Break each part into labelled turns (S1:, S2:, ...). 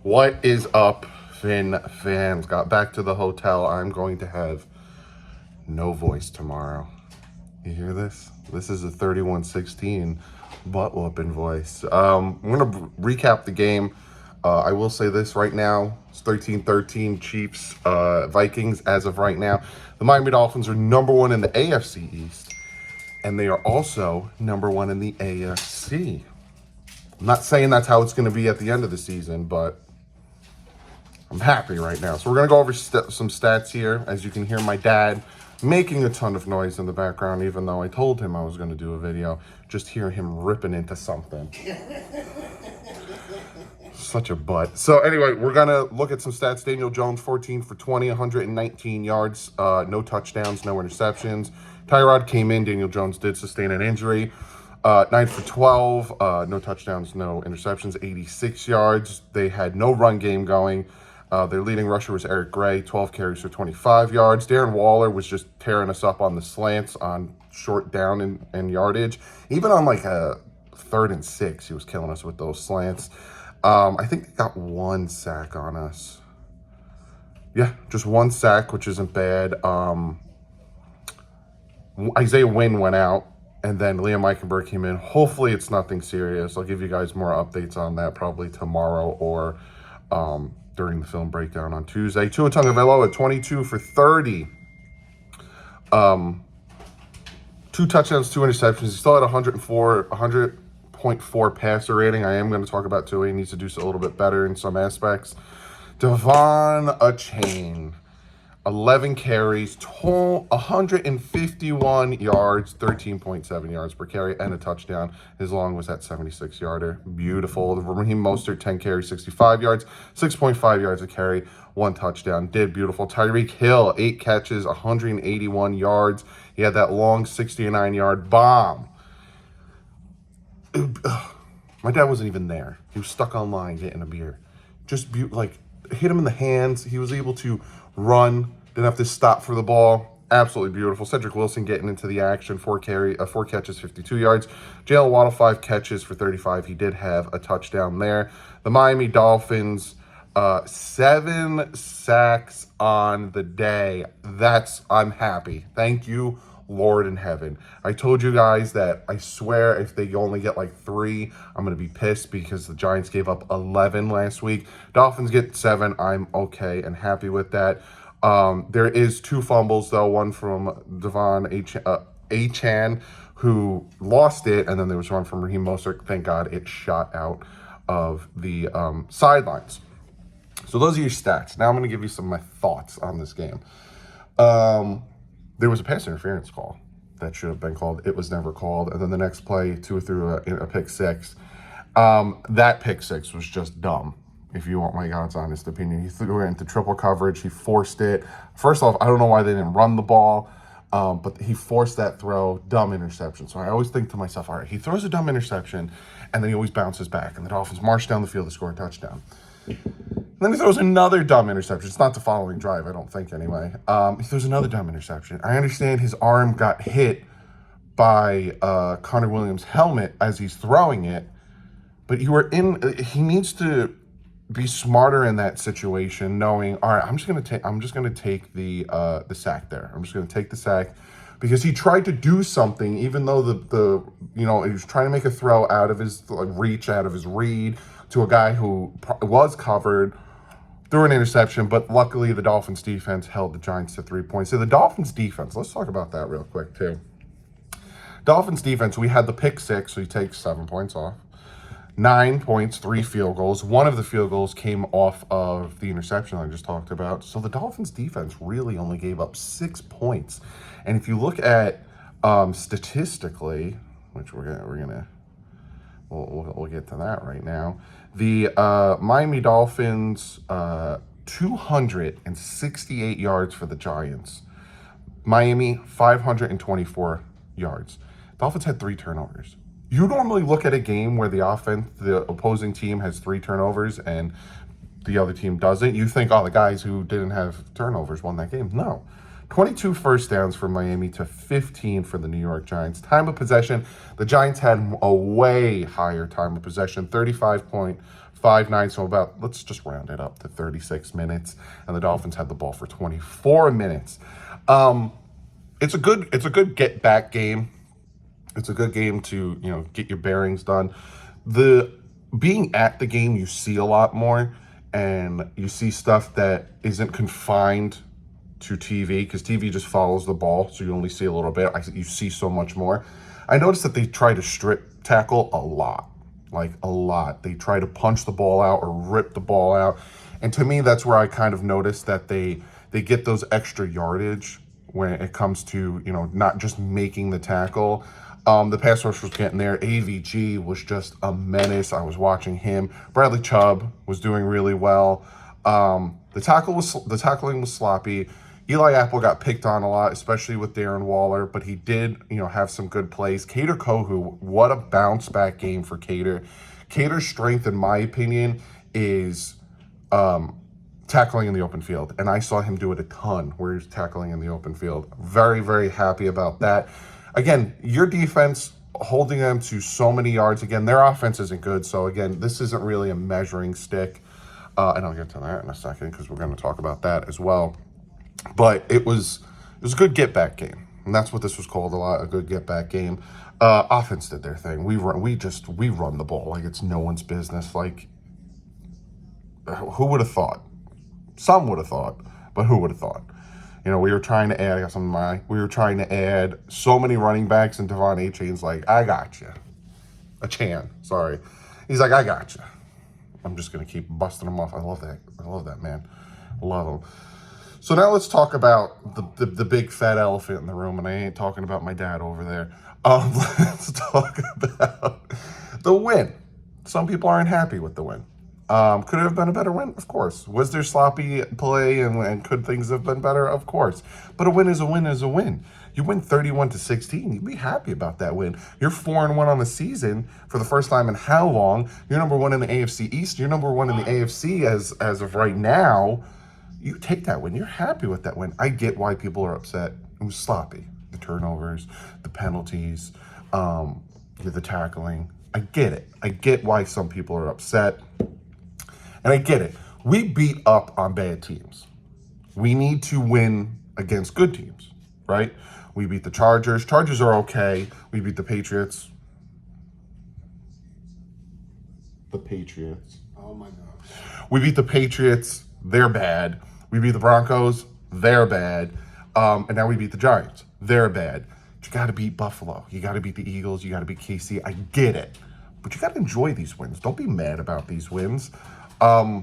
S1: What is up, Finn fans? Got back to the hotel. I'm going to have no voice tomorrow. You hear this? This is a 31-16 butt whooping voice. I'm going to recap the game. I will say this right now. It's 13-13 Chiefs, Vikings as of right now. The Miami Dolphins are number one in the AFC East, and they are also number one in the AFC. I'm not saying that's how it's going to be at the end of the season, but I'm happy right now. So we're going to go over some stats here. As you can hear my dad making a ton of noise in the background, even though I told him I was going to do a video. Just hear him ripping into something. Such a butt. So anyway, we're going to look at some stats. Daniel Jones, 14 for 20, 119 yards, no touchdowns, no interceptions. Tyrod came in. Daniel Jones did sustain an injury. 9 for 12, no touchdowns, no interceptions, 86 yards. They had no run game going. Their leading rusher was Eric Gray, 12 carries for 25 yards. Darren Waller was just tearing us up on the slants on short down and yardage. Even on like a 3rd and 6, he was killing us with those slants. I think they got one sack on us. Yeah, just one sack, which isn't bad. Isaiah Wynn went out, and then Liam Eichenberg came in. Hopefully it's nothing serious. I'll give you guys more updates on that probably tomorrow or during the film breakdown on Tuesday. Tua Tagovailoa at 22 for 30. 2 touchdowns, 2 interceptions. He still had 100.4 passer rating. I am going to talk about Tua. He needs to do a little bit better in some aspects. Devon Achane, 11 carries, 151 yards, 13.7 yards per carry, and a touchdown. His long was that 76-yarder. Beautiful. Raheem Mostert, 10 carries, 65 yards, 6.5 yards a carry, 1 touchdown. Did beautiful. Tyreek Hill, 8 catches, 181 yards. He had that long 69-yard bomb. My dad wasn't even there. He was stuck online getting a beer. Just hit him in the hands. He was able to run, didn't have to stop for the ball. Absolutely beautiful. Cedric Wilson getting into the action, 4 catches, 52 yards. Jalen Waddle, 5 catches for 35. He did have a touchdown there. The Miami Dolphins, 7 sacks on the day. I'm happy. Thank you, Lord in heaven. I told you guys that I swear if they only get like 3, I'm going to be pissed because the Giants gave up 11 last week. Dolphins get 7. I'm okay and happy with that. There is 2 fumbles, though. One from Devon Achane, who lost it, and then there was one from Raheem Mostert. Thank God it shot out of the sidelines. So those are your stats. Now I'm going to give you some of my thoughts on this game. There was a pass interference call that should have been called. It was never called. And then the next play, Tua threw a pick 6. That pick 6 was just dumb, if you want my God's honest opinion. He threw it into triple coverage. He forced it. First off, I don't know why they didn't run the ball, but he forced that throw. Dumb interception. So I always think to myself, all right, he throws a dumb interception, and then he always bounces back. And the Dolphins march down the field to score a touchdown. Then he throws another dumb interception. It's not the following drive, I don't think, anyway. He throws another dumb interception. I understand his arm got hit by Connor Williams' helmet as he's throwing it, but he needs to be smarter in that situation, knowing, all right, I'm just gonna take the sack there. I'm just gonna take the sack because he tried to do something, even though he was trying to make a throw out of his reach, out of his read to a guy who was covered. Threw an interception, but luckily the Dolphins defense held the Giants to 3 points. So the Dolphins defense, let's talk about that real quick too. Dolphins defense, we had the pick 6, so he takes 7 points off. 9 points, 3 field goals. One of the field goals came off of the interception I just talked about. So the Dolphins defense really only gave up 6 points. And if you look at statistically, which we'll get to that right now. The Miami Dolphins, 268 yards for the Giants. Miami, 524 yards. Dolphins had 3 turnovers. You normally look at a game where the opposing team has 3 turnovers and the other team doesn't. You think, oh, the guys who didn't have turnovers won that game. No. 22 first downs for Miami to 15 for the New York Giants. Time of possession, the Giants had a way higher time of possession, 35.5 5-9, so about, let's just round it up to 36 minutes. And the Dolphins had the ball for 24 minutes. It's a good get back game. It's a good game to, get your bearings done. Being at the game, you see a lot more, and you see stuff that isn't confined to TV, because TV just follows the ball, so you only see a little bit. You see so much more. I noticed that they try to strip tackle a lot, like a lot. They try to punch the ball out or rip the ball out, and to me, that's where I kind of noticed that they get those extra yardage when it comes to, not just making the tackle. The pass rush was getting there. AVG was just a menace. I was watching him. Bradley Chubb was doing really well. The tackling was sloppy. Eli Apple got picked on a lot, especially with Darren Waller, but he did, have some good plays. Cater Kohu, what a bounce back game for Cater. Cater's strength, in my opinion, is tackling in the open field, and I saw him do it a ton where he's tackling in the open field. Very, very happy about that. Again, your defense holding them to so many yards. Again, their offense isn't good, so again, this isn't really a measuring stick, and I'll get to that in a second because we're going to talk about that as well. But it was a good get back game, and that's what this was called, a good get back game. Offense did their thing. We run the ball like it's no one's business. Like, who would have thought? Some would have thought, but who would have thought? We were trying to add, we were trying to add so many running backs, and Devon A-Chain's like, I got you. Sorry. He's like, I got you. I'm just going to keep busting him off. I love that, man. I love him. So now let's talk about the big fat elephant in the room, and I ain't talking about my dad over there. Let's talk about the win. Some people aren't happy with the win. Could it have been a better win? Of course. Was there sloppy play and could things have been better? Of course. But a win is a win is a win. You win 31-16. You'd be happy about that win. You're 4-1 on the season for the first time in how long? You're number one in the AFC East. You're number one in the AFC as of right now. You take that win. You're happy with that win. I get why people are upset. It was sloppy. The turnovers, the penalties, the tackling. I get it. I get why some people are upset. And I get it. We beat up on bad teams. We need to win against good teams, right? We beat the Chargers. Chargers are okay. We beat the Patriots.
S2: Oh, my gosh.
S1: We beat the Patriots. They're bad. We beat the Broncos. They're bad. And now we beat the Giants. They're bad. But you got to beat Buffalo. You got to beat the Eagles. You got to beat KC. I get it. But you got to enjoy these wins. Don't be mad about these wins. But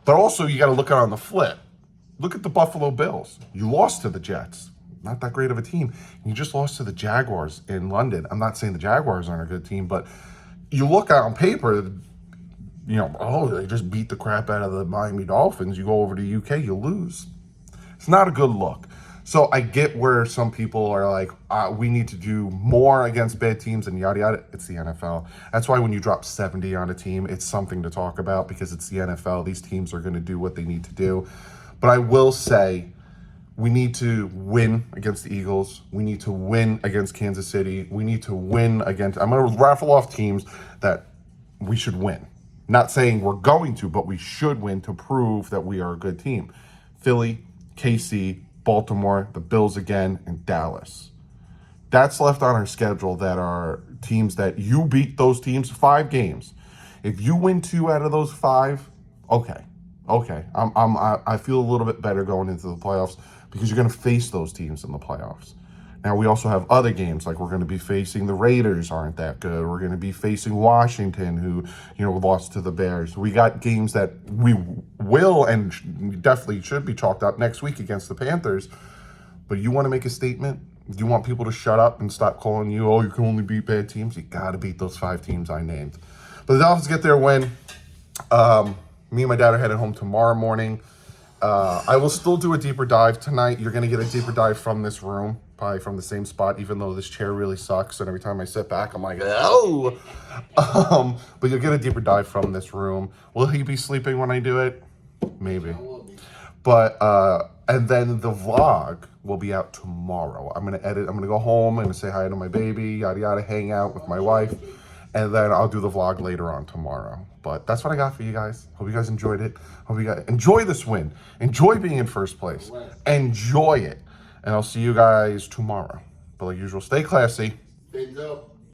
S1: also, you got to look at it on the flip. Look at the Buffalo Bills. You lost to the Jets. Not that great of a team. You just lost to the Jaguars in London. I'm not saying the Jaguars aren't a good team, but you look out on paper, they just beat the crap out of the Miami Dolphins. You go over to UK, you lose. It's not a good look. So I get where some people are like, we need to do more against bad teams and yada, yada. It's the NFL. That's why when you drop 70 on a team, it's something to talk about because it's the NFL. These teams are going to do what they need to do. But I will say we need to win against the Eagles. We need to win against Kansas City. We need to win against, I'm going to raffle off teams that we should win. Not saying we're going to, but we should win to prove that we are a good team. Philly, KC, Baltimore, the Bills again, and Dallas. That's left on our schedule that are teams that you beat those teams 5 games. If you win 2 out of those 5, okay. I feel a little bit better going into the playoffs because you're going to face those teams in the playoffs. Now, we also have other games, like we're going to be facing the Raiders, aren't that good. We're going to be facing Washington, who, lost to the Bears. We got games that we will and definitely should be chalked up next week against the Panthers. But you want to make a statement? Do you want people to shut up and stop calling you, you can only beat bad teams? You got to beat those 5 teams I named. But the Dolphins get their win. Me and my dad are headed home tomorrow morning. I will still do a deeper dive tonight. You're going to get a deeper dive from this room, probably from the same spot, even though this chair really sucks. And every time I sit back, I'm like, oh. But you'll get a deeper dive from this room. Will he be sleeping when I do it? Maybe. But, and then the vlog will be out tomorrow. I'm going to edit. I'm going to go home and say hi to my baby, yada, yada, hang out with my wife. and then I'll do the vlog later on tomorrow. But that's what I got for you guys. Hope you guys enjoyed it. Hope you guys enjoy this win. Enjoy being in first place. Enjoy it. And I'll see you guys tomorrow. But like usual, stay classy.
S2: Stay dope.